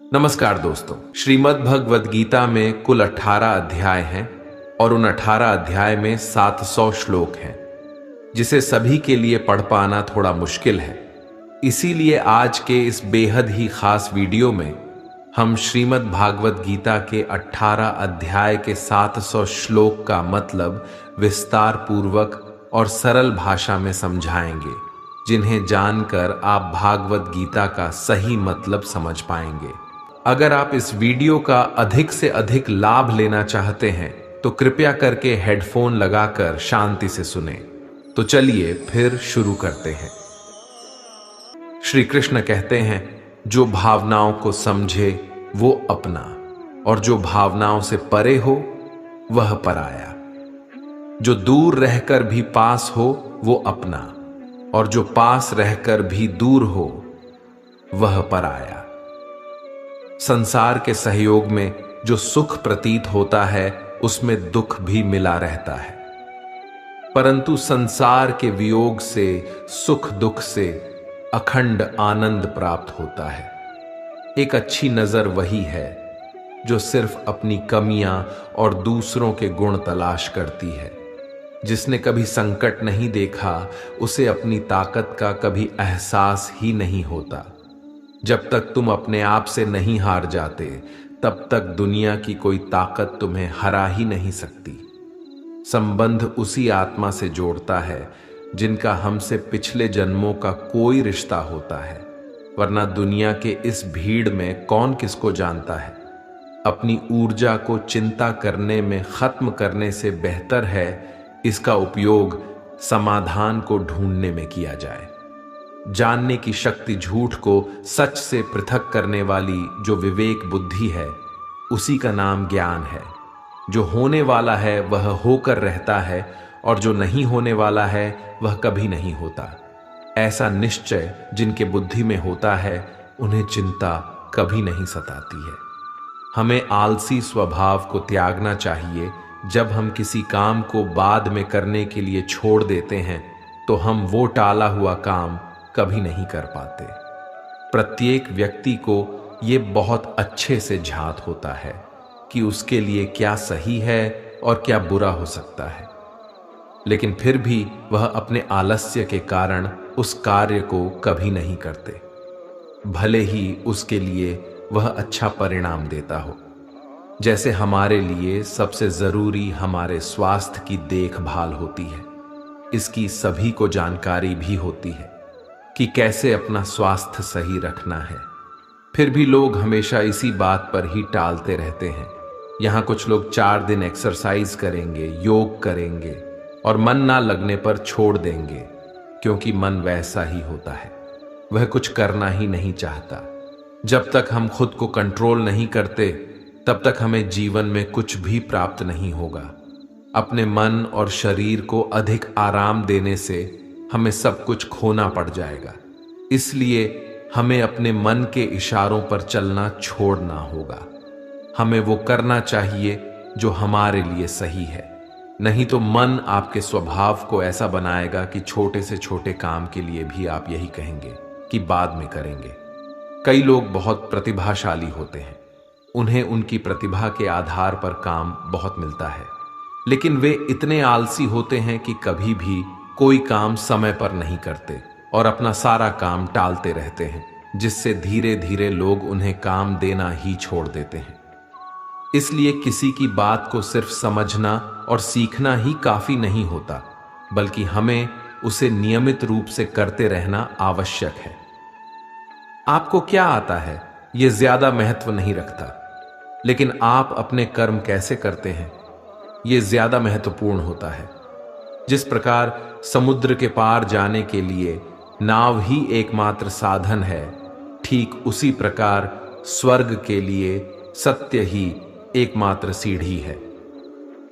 नमस्कार दोस्तों। श्रीमद् भगवद गीता में कुल 18 अध्याय हैं और उन 18 अध्याय में 700 श्लोक हैं, जिसे सभी के लिए पढ़ पाना थोड़ा मुश्किल है। इसीलिए आज के इस बेहद ही खास वीडियो में हम श्रीमद् भागवत गीता के 18 अध्याय के 700 श्लोक का मतलब विस्तार पूर्वक और सरल भाषा में समझाएंगे, जिन्हें जानकर आप भागवत गीता का सही मतलब समझ पाएंगे। अगर आप इस वीडियो का अधिक से अधिक लाभ लेना चाहते हैं तो कृपया करके हेडफोन लगाकर शांति से सुने। तो चलिए फिर शुरू करते हैं। श्री कृष्ण कहते हैं, जो भावनाओं को समझे वो अपना, और जो भावनाओं से परे हो वह पराया। जो दूर रहकर भी पास हो वो अपना, और जो पास रहकर भी दूर हो वह पराया। संसार के सहयोग में जो सुख प्रतीत होता है उसमें दुख भी मिला रहता है, परंतु संसार के वियोग से, सुख दुख से अखंड आनंद प्राप्त होता है। एक अच्छी नजर वही है जो सिर्फ अपनी कमियां और दूसरों के गुण तलाश करती है। जिसने कभी संकट नहीं देखा उसे अपनी ताकत का कभी एहसास ही नहीं होता। जब तक तुम अपने आप से नहीं हार जाते तब तक दुनिया की कोई ताकत तुम्हें हरा ही नहीं सकती। संबंध उसी आत्मा से जोड़ता है जिनका हमसे पिछले जन्मों का कोई रिश्ता होता है, वरना दुनिया के इस भीड़ में कौन किसको जानता है। अपनी ऊर्जा को चिंता करने में खत्म करने से बेहतर है इसका उपयोग समाधान को ढूंढने में किया जाए। जानने की शक्ति झूठ को सच से पृथक करने वाली जो विवेक बुद्धि है, उसी का नाम ज्ञान है। जो होने वाला है वह होकर रहता है, और जो नहीं होने वाला है वह कभी नहीं होता। ऐसा निश्चय जिनके बुद्धि में होता है उन्हें चिंता कभी नहीं सताती है। हमें आलसी स्वभाव को त्यागना चाहिए। जब हम किसी काम को बाद में करने के लिए छोड़ देते हैं तो हम वो टाला हुआ काम कभी नहीं कर पाते। प्रत्येक व्यक्ति को ये बहुत अच्छे से झांत होता है कि उसके लिए क्या सही है और क्या बुरा हो सकता है, लेकिन फिर भी वह अपने आलस्य के कारण उस कार्य को कभी नहीं करते, भले ही उसके लिए वह अच्छा परिणाम देता हो। जैसे हमारे लिए सबसे जरूरी हमारे स्वास्थ्य की देखभाल होती है, इसकी सभी को जानकारी भी होती है कि कैसे अपना स्वास्थ्य सही रखना है। फिर भी लोग हमेशा इसी बात पर ही टालते रहते हैं। यहाँ कुछ लोग 4 दिन एक्सरसाइज करेंगे, योग करेंगे और मन ना लगने पर छोड़ देंगे, क्योंकि मन वैसा ही होता है, वह कुछ करना ही नहीं चाहता। जब तक हम खुद को कंट्रोल नहीं करते तब तक हमें जीवन में कुछ भी प्राप्त नहीं होगा। अपने मन और शरीर को अधिक आराम देने से हमें सब कुछ खोना पड़ जाएगा। इसलिए हमें अपने मन के इशारों पर चलना छोड़ना होगा। हमें वो करना चाहिए जो हमारे लिए सही है, नहीं तो मन आपके स्वभाव को ऐसा बनाएगा कि छोटे से छोटे काम के लिए भी आप यही कहेंगे कि बाद में करेंगे। कई लोग बहुत प्रतिभाशाली होते हैं, उन्हें उनकी प्रतिभा के आधार पर काम बहुत मिलता है, लेकिन वे इतने आलसी होते हैं कि कभी भी कोई काम समय पर नहीं करते और अपना सारा काम टालते रहते हैं, जिससे धीरे धीरे लोग उन्हें काम देना ही छोड़ देते हैं। इसलिए किसी की बात को सिर्फ समझना और सीखना ही काफी नहीं होता, बल्कि हमें उसे नियमित रूप से करते रहना आवश्यक है। आपको क्या आता है यह ज्यादा महत्व नहीं रखता, लेकिन आप अपने कर्म कैसे करते हैं यह ज्यादा महत्वपूर्ण होता है। जिस प्रकार समुद्र के पार जाने के लिए नाव ही एकमात्र साधन है, ठीक उसी प्रकार स्वर्ग के लिए सत्य ही एकमात्र सीढ़ी है।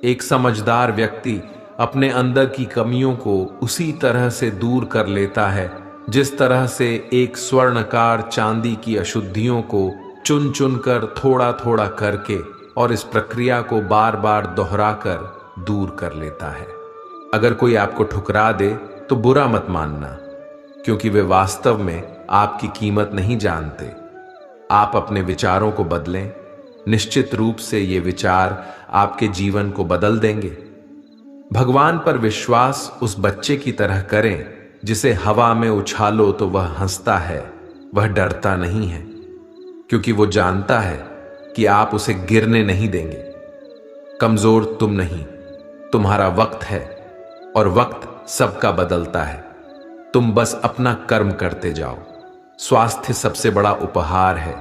एक समझदार व्यक्ति अपने अंदर की कमियों को उसी तरह से दूर कर लेता है जिस तरह से एक स्वर्णकार चांदी की अशुद्धियों को चुन चुन कर थोड़ा थोड़ा करके और इस प्रक्रिया को बार बार दोहराकर दूर कर लेता है। अगर कोई आपको ठुकरा दे तो बुरा मत मानना, क्योंकि वे वास्तव में आपकी कीमत नहीं जानते। आप अपने विचारों को बदलें, निश्चित रूप से ये विचार आपके जीवन को बदल देंगे। भगवान पर विश्वास उस बच्चे की तरह करें जिसे हवा में उछालो तो वह हंसता है, वह डरता नहीं है, क्योंकि वो जानता है कि आप उसे गिरने नहीं देंगे। कमजोर तुम नहीं, तुम्हारा वक्त है, और वक्त सबका बदलता है। तुम बस अपना कर्म करते जाओ। स्वास्थ्य सबसे बड़ा उपहार है,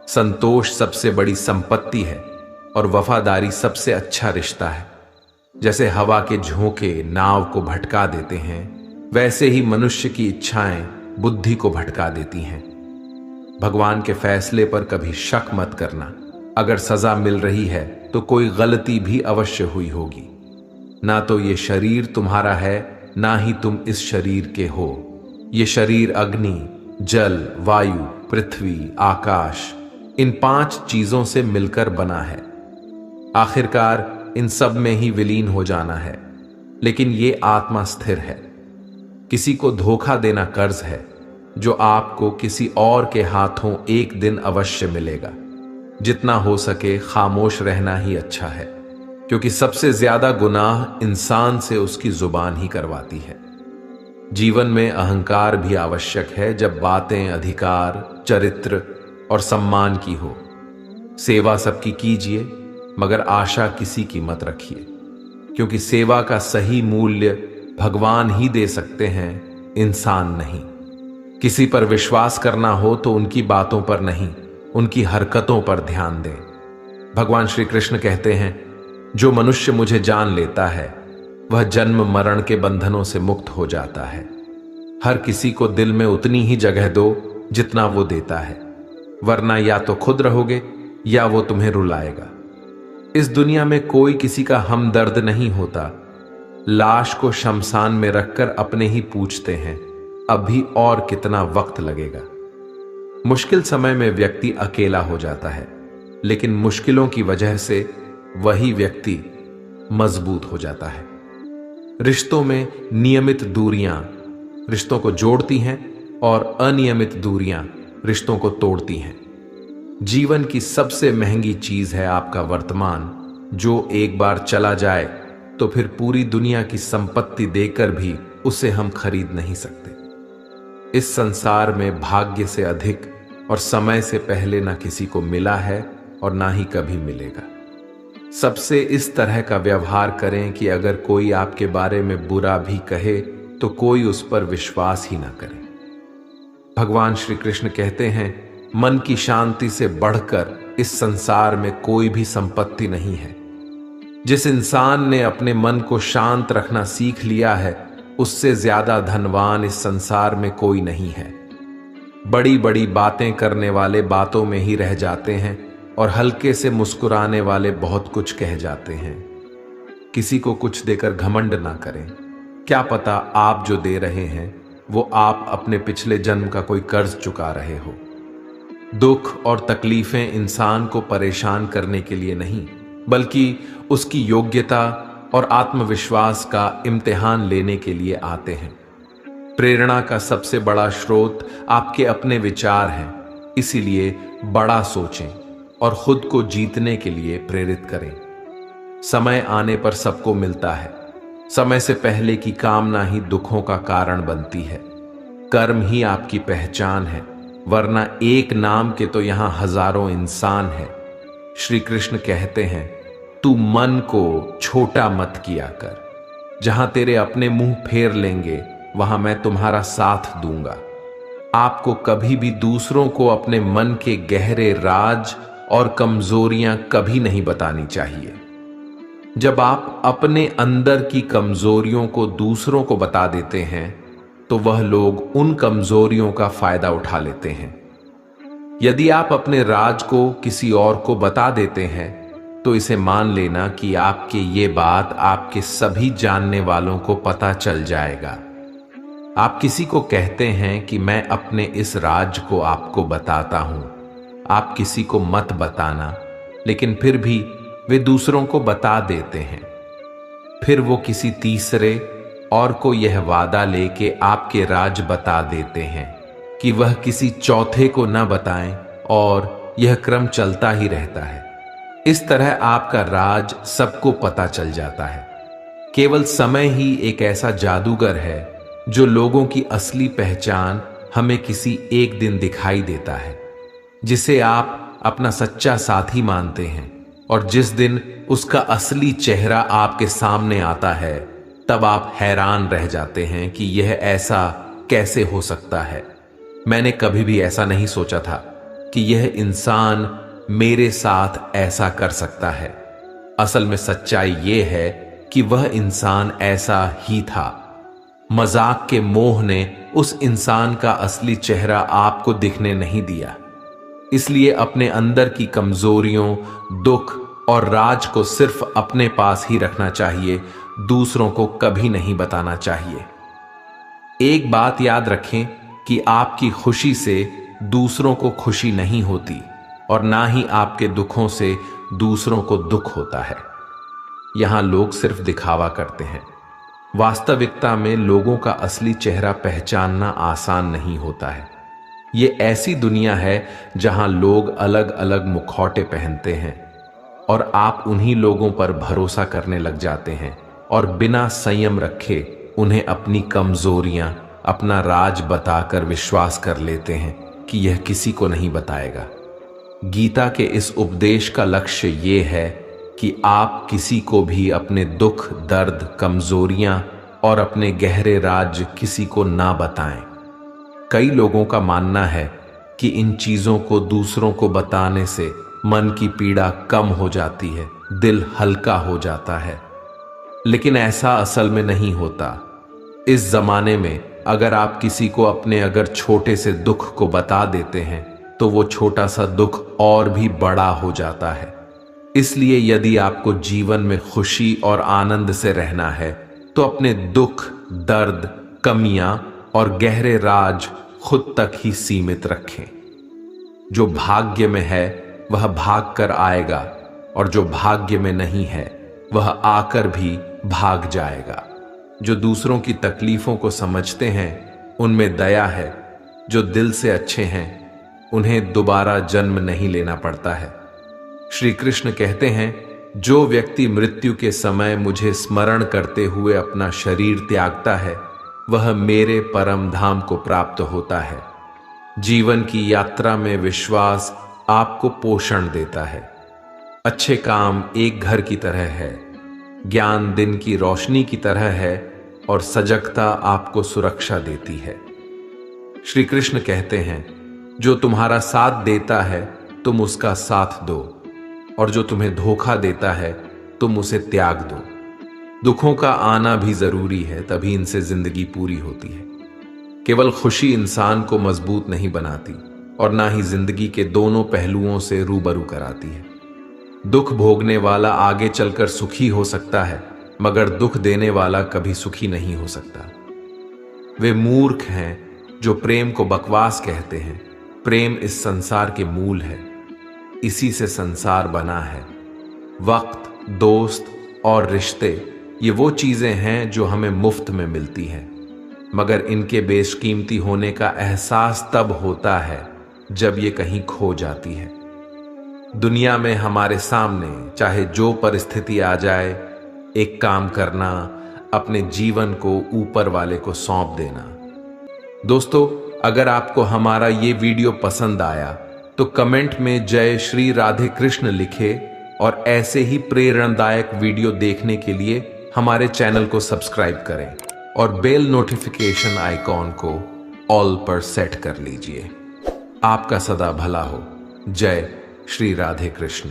संतोष सबसे बड़ी संपत्ति है, और वफादारी सबसे अच्छा रिश्ता है। जैसे हवा के झोंके नाव को भटका देते हैं, वैसे ही मनुष्य की इच्छाएं बुद्धि को भटका देती हैं। भगवान के फैसले पर कभी शक मत करना। अगर सजा मिल रही है तो कोई गलती भी अवश्य हुई होगी। ना तो ये शरीर तुम्हारा है, ना ही तुम इस शरीर के हो। ये शरीर अग्नि, जल, वायु, पृथ्वी, आकाश, इन 5 चीजों से मिलकर बना है। आखिरकार इन सब में ही विलीन हो जाना है। लेकिन ये आत्मा स्थिर है। किसी को धोखा देना कर्ज है, जो आपको किसी और के हाथों एक दिन अवश्य मिलेगा। जितना हो सके खामोश रहना ही अच्छा है, क्योंकि सबसे ज्यादा गुनाह इंसान से उसकी जुबान ही करवाती है। जीवन में अहंकार भी आवश्यक है जब बातें अधिकार, चरित्र और सम्मान की हो। सेवा सबकी कीजिए, मगर आशा किसी की मत रखिए, क्योंकि सेवा का सही मूल्य भगवान ही दे सकते हैं, इंसान नहीं। किसी पर विश्वास करना हो तो उनकी बातों पर नहीं, उनकी हरकतों पर ध्यान दें। भगवान श्री कृष्ण कहते हैं, जो मनुष्य मुझे जान लेता है वह जन्म मरण के बंधनों से मुक्त हो जाता है। हर किसी को दिल में उतनी ही जगह दो जितना वो देता है, वरना या तो खुद रहोगे या वो तुम्हें रुलाएगा। इस दुनिया में कोई किसी का हमदर्द नहीं होता। लाश को शमशान में रखकर अपने ही पूछते हैं, अभी और कितना वक्त लगेगा। मुश्किल समय में व्यक्ति अकेला हो जाता है, लेकिन मुश्किलों की वजह से वही व्यक्ति मजबूत हो जाता है। रिश्तों में नियमित दूरियां रिश्तों को जोड़ती हैं और अनियमित दूरियां रिश्तों को तोड़ती हैं। जीवन की सबसे महंगी चीज है आपका वर्तमान, जो एक बार चला जाए तो फिर पूरी दुनिया की संपत्ति देकर भी उसे हम खरीद नहीं सकते। इस संसार में भाग्य से अधिक और समय से पहले ना किसी को मिला है और ना ही कभी मिलेगा। सबसे इस तरह का व्यवहार करें कि अगर कोई आपके बारे में बुरा भी कहे तो कोई उस पर विश्वास ही ना करे। भगवान श्री कृष्ण कहते हैं, मन की शांति से बढ़कर इस संसार में कोई भी संपत्ति नहीं है। जिस इंसान ने अपने मन को शांत रखना सीख लिया है, उससे ज्यादा धनवान इस संसार में कोई नहीं है। बड़ी बड़ी बातें करने वाले बातों में ही रह जाते हैं और हल्के से मुस्कुराने वाले बहुत कुछ कह जाते हैं। किसी को कुछ देकर घमंड ना करें। क्या पता आप जो दे रहे हैं वो आप अपने पिछले जन्म का कोई कर्ज चुका रहे हो। दुख और तकलीफें इंसान को परेशान करने के लिए नहीं, बल्कि उसकी योग्यता और आत्मविश्वास का इम्तिहान लेने के लिए आते हैं। प्रेरणा का सबसे बड़ा स्रोत आपके अपने विचार हैं, इसीलिए बड़ा सोचें और खुद को जीतने के लिए प्रेरित करें। समय आने पर सबको मिलता है। समय से पहले की कामना ही दुखों का कारण बनती है। कर्म ही आपकी पहचान है, वरना एक नाम के तो यहां हजारों इंसान हैं। श्री कृष्ण कहते हैं, तू मन को छोटा मत किया कर। जहां तेरे अपने मुंह फेर लेंगे वहां मैं तुम्हारा साथ दूंगा। आपको कभी भी दूसरों को अपने मन के गहरे राज और कमजोरियां कभी नहीं बतानी चाहिए। जब आप अपने अंदर की कमजोरियों को दूसरों को बता देते हैं तो वह लोग उन कमजोरियों का फायदा उठा लेते हैं। यदि आप अपने राज को किसी और को बता देते हैं तो इसे मान लेना कि आपके ये बात आपके सभी जानने वालों को पता चल जाएगा। आप किसी को कहते हैं कि मैं अपने इस राज को आपको बताता हूं, आप किसी को मत बताना, लेकिन फिर भी वे दूसरों को बता देते हैं। फिर वो किसी तीसरे और को यह वादा लेके आपके राज बता देते हैं कि वह किसी चौथे को न बताएं और यह क्रम चलता ही रहता है। इस तरह आपका राज सबको पता चल जाता है। केवल समय ही एक ऐसा जादूगर है जो लोगों की असली पहचान हमें किसी एक दिन दिखाई देता है, जिसे आप अपना सच्चा साथी मानते हैं। और जिस दिन उसका असली चेहरा आपके सामने आता है, तब आप हैरान रह जाते हैं कि यह ऐसा कैसे हो सकता है। मैंने कभी भी ऐसा नहीं सोचा था कि यह इंसान मेरे साथ ऐसा कर सकता है। असल में सच्चाई यह है कि वह इंसान ऐसा ही था। मजाक के मोह ने उस इंसान का असली चेहरा आपको दिखने नहीं दिया। इसलिए अपने अंदर की कमजोरियों, दुख और राज को सिर्फ अपने पास ही रखना चाहिए, दूसरों को कभी नहीं बताना चाहिए। एक बात याद रखें कि आपकी खुशी से दूसरों को खुशी नहीं होती और ना ही आपके दुखों से दूसरों को दुख होता है। यहां लोग सिर्फ दिखावा करते हैं। वास्तविकता में लोगों का असली चेहरा पहचानना आसान नहीं होता है। ये ऐसी दुनिया है जहां लोग अलग अलग मुखौटे पहनते हैं और आप उन्हीं लोगों पर भरोसा करने लग जाते हैं और बिना संयम रखे उन्हें अपनी कमजोरियां, अपना राज बताकर विश्वास कर लेते हैं कि यह किसी को नहीं बताएगा। गीता के इस उपदेश का लक्ष्य ये है कि आप किसी को भी अपने दुख, दर्द, कमजोरियां और अपने गहरे राज किसी को ना बताएं। कई लोगों का मानना है कि इन चीजों को दूसरों को बताने से मन की पीड़ा कम हो जाती है, दिल हल्का हो जाता है। लेकिन ऐसा असल में नहीं होता। इस जमाने में अगर आप किसी को अपने अगर छोटे से दुख को बता देते हैं तो वो छोटा सा दुख और भी बड़ा हो जाता है। इसलिए यदि आपको जीवन में खुशी और आनंद से रहना है तो अपने दुख, दर्द, कमियां और गहरे राज खुद तक ही सीमित रखें। जो भाग्य में है वह भाग कर आएगा और जो भाग्य में नहीं है वह आकर भी भाग जाएगा। जो दूसरों की तकलीफों को समझते हैं उनमें दया है। जो दिल से अच्छे हैं उन्हें दोबारा जन्म नहीं लेना पड़ता है। श्री कृष्ण कहते हैं, जो व्यक्ति मृत्यु के समय मुझे स्मरण करते हुए अपना शरीर त्यागता है वह मेरे परम धाम को प्राप्त होता है। जीवन की यात्रा में विश्वास आपको पोषण देता है। अच्छे काम एक घर की तरह है, ज्ञान दिन की रोशनी की तरह है और सजगता आपको सुरक्षा देती है। श्री कृष्ण कहते हैं, जो तुम्हारा साथ देता है तुम उसका साथ दो और जो तुम्हें धोखा देता है तुम उसे त्याग दो। दुखों का आना भी जरूरी है, तभी इनसे जिंदगी पूरी होती है। केवल खुशी इंसान को मजबूत नहीं बनाती और ना ही जिंदगी के दोनों पहलुओं से रूबरू कराती है। दुख भोगने वाला आगे चलकर सुखी हो सकता है, मगर दुख देने वाला कभी सुखी नहीं हो सकता। वे मूर्ख हैं जो प्रेम को बकवास कहते हैं। प्रेम इस संसार के मूल है, इसी से संसार बना है। वक्त, दोस्त और रिश्ते ये वो चीजें हैं जो हमें मुफ्त में मिलती हैं, मगर इनके बेशकीमती होने का एहसास तब होता है जब ये कहीं खो जाती है। दुनिया में हमारे सामने चाहे जो परिस्थिति आ जाए, एक काम करना, अपने जीवन को ऊपर वाले को सौंप देना। दोस्तों, अगर आपको हमारा ये वीडियो पसंद आया तो कमेंट में जय श्री राधे कृष्ण लिखे और ऐसे ही प्रेरणादायक वीडियो देखने के लिए हमारे चैनल को सब्सक्राइब करें और बेल नोटिफिकेशन आइकॉन को ऑल पर सेट कर लीजिए। आपका सदा भला हो। जय श्री राधे कृष्ण।